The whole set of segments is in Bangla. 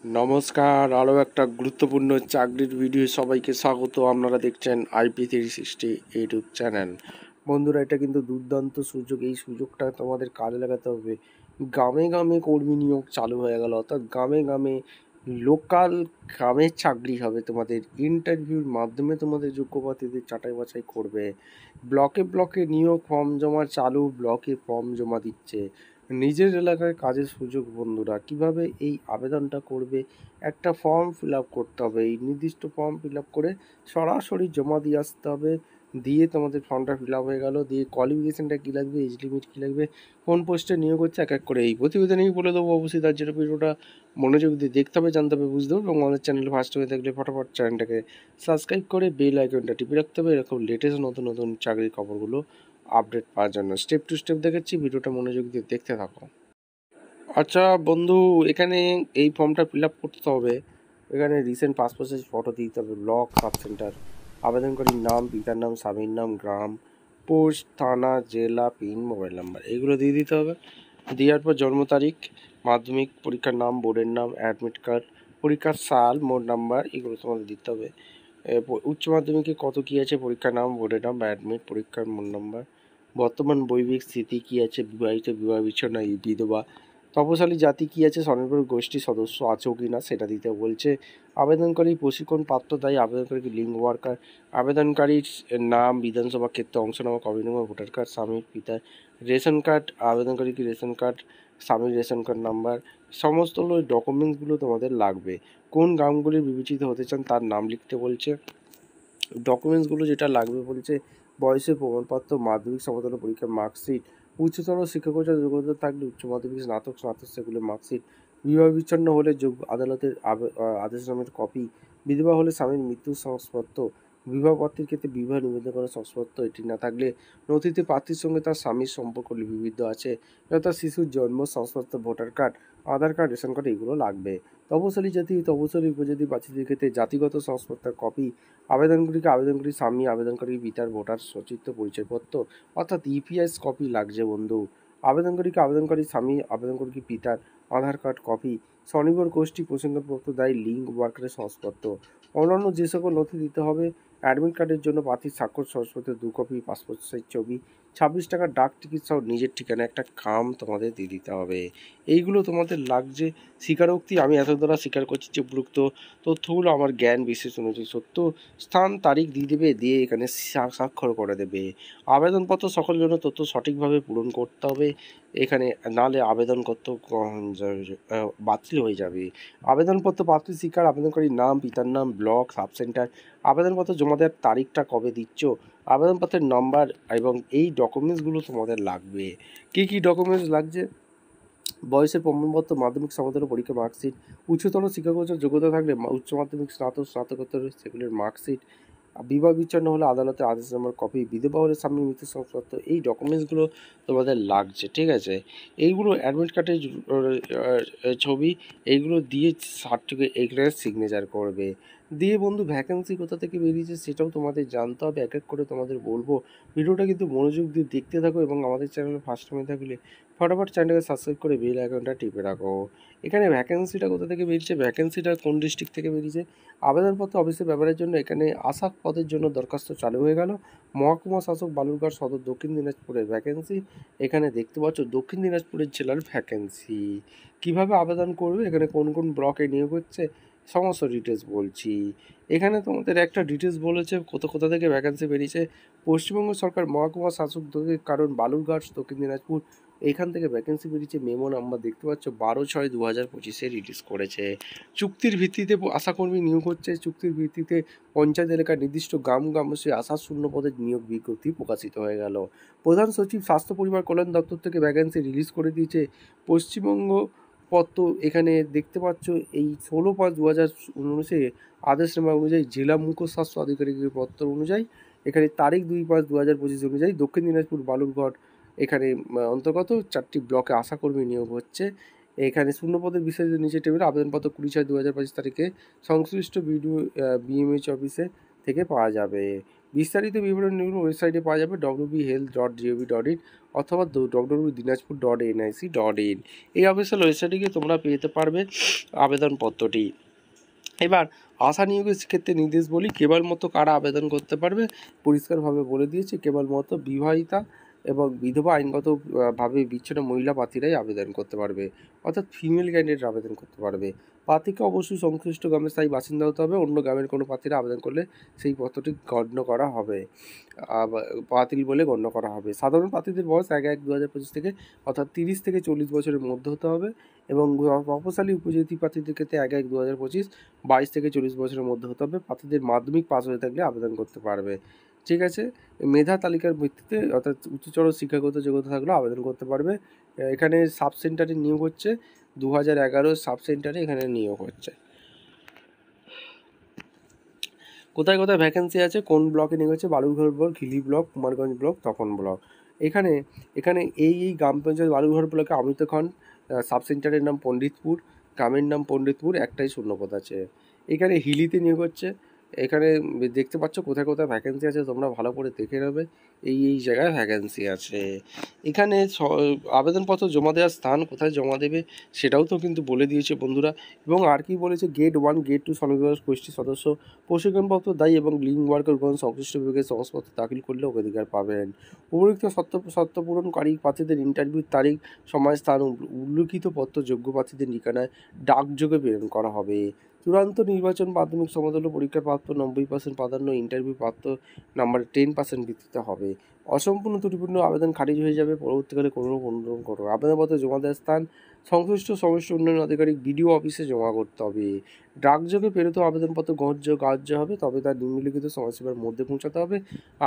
নমস্কার, আরও একটা গুরুত্বপূর্ণ চাকরির ভিডিও সবাইকে স্বাগত। আপনারা দেখছেন IP360 ইউটিউব চ্যানেল। বন্ধুরা, এটা কিন্তু দুর্দান্ত সুযোগ। এই সুযোগটা তোমাদের কাজে লাগাতে হবে। গ্রামে গ্রামে কর্মী নিয়োগ চালু হয়ে গেল, অর্থাৎ গ্রামে গ্রামে লোকাল গ্রামের চাকরি হবে। তোমাদের ইন্টারভিউর মাধ্যমে তোমাদের যোগ্য প্রার্থীদের ছাঁটাই বাছাই করবে। ব্লকে ব্লকে নিয়োগ ফর্ম জমা চালু, ব্লকে ফর্ম জমা দিচ্ছে। নিজের এলাকায় কাজের সুযোগ। বন্ধুরা, কিভাবে এই আবেদনটা করবে? একটা ফর্ম ফিল আপ করতে হবে। এই নির্দিষ্ট ফর্ম ফিল আপ করে সরাসরি জমা দিয়ে আসতে হবে। দিয়ে তোমাদের ফর্মটা ফিল আপ হয়ে গেল। দিয়ে কোয়ালিফিকেশানটা কী লাগবে, এজ লিমিট কী লাগবে, কোন পোস্টে নিয়োগ হচ্ছে, এক এক করে এই প্রতিবেদনেই বলে দেবো। অবশ্যই তার জন্য ভিডিওটা মনোযোগ দিয়ে দেখতে হবে, জানতে হবে, বুঝতে হবে। এবং আমাদের চ্যানেল ফার্স্ট হয়ে থাকলে ফটাফট চ্যানেলটাকে সাবস্ক্রাইব করে বেল আইকনটা টিপে রাখতে হবে, এরকম লেটেস্ট নতুন নতুন চাকরির খবরগুলো আপডেট পাওয়ার জন্য। স্টেপ টু স্টেপ দেখাচ্ছি, ভিডিওটা মনোযোগ দিয়ে দেখতে থাকো। আচ্ছা বন্ধু, এখানে এই ফর্মটা ফিল আপ করতে হবে। এখানে রিসেন্ট পাসপোর্ট সাইজ ফটো দিতে হবে, ব্লক, সাব সেন্টার, আবেদনকারীর নাম, পিতার নাম, স্বামীর নাম, গ্রাম, পোস্ট, থানা, জেলা, পিন, মোবাইল নাম্বার, এগুলো দিয়ে দিতে হবে। দেওয়ার পর জন্ম তারিখ, মাধ্যমিক পরীক্ষার নাম, বোর্ডের নাম, অ্যাডমিট কার্ড, পরীক্ষার সাল, মোড নাম্বার, এগুলো তোমাদের দিতে হবে। উচ্চ মাধ্যমিকে কত কী আছে, পরীক্ষার নাম, বোর্ডের নাম, অ্যাডমিট, পরীক্ষার মোড নাম্বার, বর্তমান বৈবাহিক স্থিতি কী আছে, বিবাহিত, বিবাহ বিচ্ছিন্ন, বিধবা, তপশালী জাতি কী আছে, স্বনির্ভর গোষ্ঠীর সদস্য আছো কি না সেটা দিতে বলছে। আবেদনকারী প্রশিক্ষণ প্রাপ্ত দায়ী, আবেদনকারী লিঙ্ক ওয়ার্কার, আবেদনকারীর নাম, বিধানসভা ক্ষেত্রে অংশ নেওয়া, কবি নম্বর, ভোটার কার্ড, স্বামীর পিতার রেশন কার্ড, আবেদনকারী কি রেশন কার্ড, স্বামীর রেশন কার্ড নাম্বার, সমস্ত ডকুমেন্টসগুলো তোমাদের লাগবে। কোন গ্রামগুলি বিবেচিত হতে চান তার নাম লিখতে বলছে। ডকুমেন্টসগুলো যেটা লাগবে বলছে, বয়সের প্রমাণপত্র, মাধ্যমিক সমতুল্য পরীক্ষার মার্কশিট, উচ্চতর শিক্ষাগত যোগ্যতা থাকলে উচ্চ মাধ্যমিক, স্নাতক, সেগুলোর মার্কশিট, বিবাহ বিচ্ছিন্ন হলে আদালতের আদেশনামের কপি, বিধবা হলে স্বামীর মৃত্যুর শংসাপত্র, বিবাহ প্রার্থীর ক্ষেত্রে বিবাহ নিবেদন করার শংসাপত্র, এটি না থাকলে নথিতে প্রার্থীর সঙ্গে তার স্বামীর সম্পর্ক লিপিবদ্ধ আছে, তার শিশুর জন্ম শংসাপত্র, ভোটার কার্ড, আধার কার্ড, রেশন কার্ড, এগুলো লাগবে। তপশালী জাতি, তপশালী উপজাতি প্রার্থীদের ক্ষেত্রে জাতিগত শংসাপত্রের কপি, আবেদনকারী স্বামী, আবেদনকারী পিতার ভোটার সচিত্র পরিচয়পত্র অর্থাৎ ইপিএস কপি লাগছে বন্ধু। আবেদনকারী স্বামী, আবেদনকারী পিতার আধার কার্ড কপি, স্বনির্ভর গোষ্ঠী প্রসঙ্গপত্র দায়ী লিঙ্ক ওয়ার্কারের শংসাপত্র। অন্যান্য যে সকল নথি দিতে হবে, অ্যাডমিট কার্ডের জন্য প্রার্থীর স্বাক্ষর, শংসাপত্রের 2 কপি, পাসপোর্ট সাইজ ছবি, 26 টাকার ডাক টিকিট সহ নিজের ঠিকানা একটা খাম তোমাদের দিয়ে দিতে হবে। এইগুলো তোমাদের লাগছে। স্বীকারোক্তি, আমি এত দ্বারা স্বীকার করছি যে উপযুক্ত তথ্যগুলো আমার জ্ঞান বিশেষ অনুযায়ী সত্য, স্থান, তারিখ দিয়ে দেবে, দিয়ে এখানে স্বাক্ষর করে দেবে। আবেদনপত্র সকল জন্য তথ্য সঠিকভাবে পূরণ করতে হবে এখানে, নাহলে আবেদনপত্র বাতিল হয়ে যাবে। আবেদনপত্র প্রার্থী স্বীকার, আবেদনকারীর নাম, পিতার নাম, ব্লক, সাব সেন্টার, আবেদনপত্র জমা দেওয়ার তারিখটা কবে দিচ্ছ, আবেদনপত্রের নাম্বার, এবং এই ডকুমেন্টসগুলো তোমাদের লাগবে। কী কী ডকুমেন্টস লাগছে? বয়সের প্রমাণপত্র, মাধ্যমিক সমতুল্য পরীক্ষা মার্কশিট, উচ্চতর শিক্ষাগত যোগ্যতা থাকলে উচ্চ মাধ্যমিক, স্নাতকোত্তর সেগুলির মার্কশিট, বিবাহ বিচ্ছিন্ন হলে আদালতের আদেশনামার কপি, বিধবা হলে স্বামীর মৃত্যু শংসাপত্র, এই ডকুমেন্টসগুলো তোমাদের লাগছে। ঠিক আছে, এইগুলো অ্যাডমিট কার্ডের ছবি, এইগুলো দিয়ে সার্টিফিকেট, এইখানে সিগনেচার করবে। দিয়ে বন্ধু, ভ্যাকেন্সি কোথা থেকে বেরিয়েছে সেটাও তোমাদের জানতে হবে, এক এক করে তোমাদের বলবো। ভিডিওটা কিন্তু মনোযোগ দিয়ে দেখতে থাকো, এবং আমাদের চ্যানেলে ফার্স্ট টাইম থাকলে ফটাফট চ্যানেলটাকে সাবস্ক্রাইব করে বেল আইকনটা টিপে রাখো। এখানে ভ্যাকেন্সিটা কোথা থেকে বেরিয়েছে, ভ্যাকেন্সিটা কোন ডিস্ট্রিক্ট থেকে বেরিয়েছে, আবেদনপত্র অফিসে ব্যবহারের জন্য এখানে আশা পদের জন্য দরখাস্ত চালু হয়ে গেল। মহকুমা শাসক, বালুরঘাট সদর, দক্ষিণ দিনাজপুরের ভ্যাকেন্সি। এখানে দেখতে পাচ্ছ দক্ষিণ দিনাজপুরের জেলার ভ্যাকেন্সি। কিভাবে আবেদন করবে, এখানে কোন কোন ব্লকে নিয়োগ হচ্ছে, সমস্ত ডিটেলস বলছি। এখানে তোমাদের একটা ডিটেলস বলেছে কোথা থেকে ভ্যাকেন্সি বেরিয়েছে। পশ্চিমবঙ্গ সরকার মহকুমা শাসক, কারণ বালুরঘাট, দক্ষিণ দিনাজপুর, এইখান থেকে ভ্যাকেন্সি বেরিয়েছে। মেমো নাম্বার দেখতে পাচ্ছ 12/6/2025 রিলিজ করেছে। চুক্তির ভিত্তিতে আশাকর্মী নিয়োগ হচ্ছে। চুক্তির ভিত্তিতে পঞ্চায়েত এলাকার নির্দিষ্ট গ্রামে আশা শূন্য পদের নিয়োগ বিজ্ঞপ্তি প্রকাশিত হয়ে গেল। প্রধান সচিব স্বাস্থ্য পরিবার কল্যাণ দপ্তর থেকে ভ্যাকেন্সি রিলিজ করে দিয়েছে। পশ্চিমবঙ্গ পত্র এখানে দেখতে পাচ্ছ, এই 16/5/2019 আদেশনামা অনুযায়ী জেলা মুখ্য স্বাস্থ্য আধিকারিকের পত্র অনুযায়ী এখানে তারিখ 2/5/2025 অনুযায়ী দক্ষিণ দিনাজপুর, বালুরঘাট এখানে অন্তর্গত 4টি ব্লকে আশাকর্মী নিয়োগ হচ্ছে। এখানে শূন্যপদের বিস্তারিত নিচে টেবিল, আবেদনপত্র 20/6/2025 তারিখে সংশ্লিষ্ট বিএমএইচ অফিসে থেকে পাওয়া যাবে। বিস্তারিত বিবরণ নিম্ন ওয়েবসাইটে পাওয়া যাবে www.health.gov.in। অথবা www.dinajpur.nic.in এই অফিসিয়াল ওয়েবসাইটে গিয়ে তোমরা পেতে পারবে আবেদনপত্রটি। এবার আশা নিয়োগের ক্ষেত্রে নির্দেশ বলি, কেবলমাত্র কারা আবেদন করতে পারবে পরিষ্কারভাবে বলে দিয়েছে, কেবলমাত্র বিবাহিতা এবং বিধবা আইনগত ভাবে বিচ্ছিন্ন মহিলা প্রার্থীরাই আবেদন করতে পারবে, অর্থাৎ ফিমেল ক্যান্ডিডেট আবেদন করতে পারবে। প্রার্থীকে অবশ্যই সংশ্লিষ্ট গ্রামের স্থায়ী বাসিন্দা হতে হবে, অন্য গ্রামের কোনো প্রার্থীরা আবেদন করলে সেই পত্রটি গণ্য করা হবে, বাতিল বলে গণ্য করা হবে। সাধারণ প্রার্থীদের বয়স 1/1/2025 থেকে অর্থাৎ 30 থেকে 40 বছরের মধ্যে হতে হবে, এবং প্রভাবশালী উপজাতি প্রার্থীদের ক্ষেত্রে 1/1/2025 22 থেকে 40 বছরের মধ্যে হতে হবে। প্রার্থীদের মাধ্যমিক পাস হয়ে থাকলে আবেদন করতে পারবে। ঠিক আছে, মেধা তালিকার ভিত্তিতে অর্থাৎ উচ্চতর শিক্ষাগত যোগ্যতা থাকলেও আবেদন করতে পারবে। এখানে সাব সেন্টারে নিয়োগ হচ্ছে, 2011 সাব সেন্টারে এখানে নিয়োগ হচ্ছে। কোথায় কোথায় ভ্যাকেন্সি আছে, কোন ব্লকে নিয়োগ হচ্ছে, Balurghat block, Hili block, Kumarganj block, Tapan block. এখানে এই গ্রাম পঞ্চায়েত বালুরঘাট ব্লকে অমিত খান, সাব সেন্টারের নাম পণ্ডিতপুর, গ্রামের নাম পণ্ডিতপুর, একটাই শূন্যপদ আছে। এখানে হিলিতে নিয়োগ হচ্ছে। এখানে দেখতে পাচ্ছ কোথায় কোথায় ভ্যাকেন্সি আছে, তোমরা ভালো করে দেখে নেবে। এই জায়গায় ভ্যাকেন্সি আছে। এখানে আবেদনপত্র জমা দেওয়ার স্থান কোথায় জমা দেবে সেটাও তো কিন্তু বলে দিয়েছে বন্ধুরা। এবং আর কি বলেছে, গেট 1 গেট 2 স্বনির্ভর গোষ্ঠীর সদস্য প্রশিক্ষণপ্রাপ্ত দায়ী এবং লিঙ্ক ওয়ার্কারগণ সংশ্লিষ্ট বিভাগের শংসাপত্র দাখিল করলে অধিকার পাবেন। উপরোক্ত শর্ত পূরণকারী প্রার্থীদের ইন্টারভিউর তারিখ, সময়, স্থান উল্লিখিত পত্র যোগ্য প্রার্থীদের ঠিকানায় ডাকযোগে প্রেরণ করা হবে। চূড়ান্ত নির্বাচন মাধ্যমিক সমতুল্য পরীক্ষার প্রাপ্ত 90% প্রাধান্য ইন্টারভিউ প্রাপ্ত নাম্বারে 10% ভিত্তিতে হবে। অসম্পূর্ণ ত্রুটিপূর্ণ আবেদন খারিজ হয়ে যাবে। পরবর্তীকালে কোনো অনুমোদন করো। আবেদনপত্র জমা দেওয়ার স্থান সংশ্লিষ্ট সমস্ত উন্নয়ন আধিকারিক বিডিও অফিসে জমা করতে হবে। ডাকযোগে প্রেরিত আবেদনপত্র গ্রাহ্য হবে, তবে তার নিম্নলিখিত সময়সীমার মধ্যে পৌঁছাতে হবে।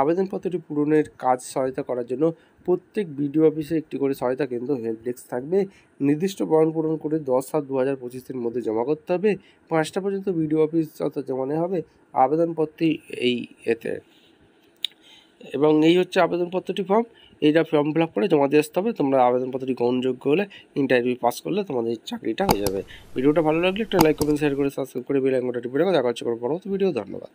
আবেদনপত্রটি পূরণের কাজ সহায়তা করার জন্য প্রত্যেক বিডিও অফিসে একটি করে সহায়তা কেন্দ্র হেল্প ডেস্ক থাকবে। নির্দিষ্ট বরণ পূরণ করে 10/7/2025 মধ্যে জমা করতে হবে। 5টা পর্যন্ত বিডিও অফিস অর্থাৎ জমা নেওয়া হবে আবেদনপত্রটি এতে। এবং এই হচ্ছে আবেদনপত্রটি এইটা ফর্ম ফিল আপ করে জমা দিয়ে আসতে হবে। তোমরা আবেদনপত্রটি গ্রহণযোগ্য হলে, ইন্টারভিউ পাস করলে তোমাদের চাকরিটা হয়ে যাবে। ভিডিওটা ভালো লাগলে একটা লাইক, কমেন্ট, শেয়ার করে সাবস্ক্রাইব করে বেল আইকনটা টিপে রাখো। দেখা হচ্ছে পরবর্তী ভিডিও। ধন্যবাদ।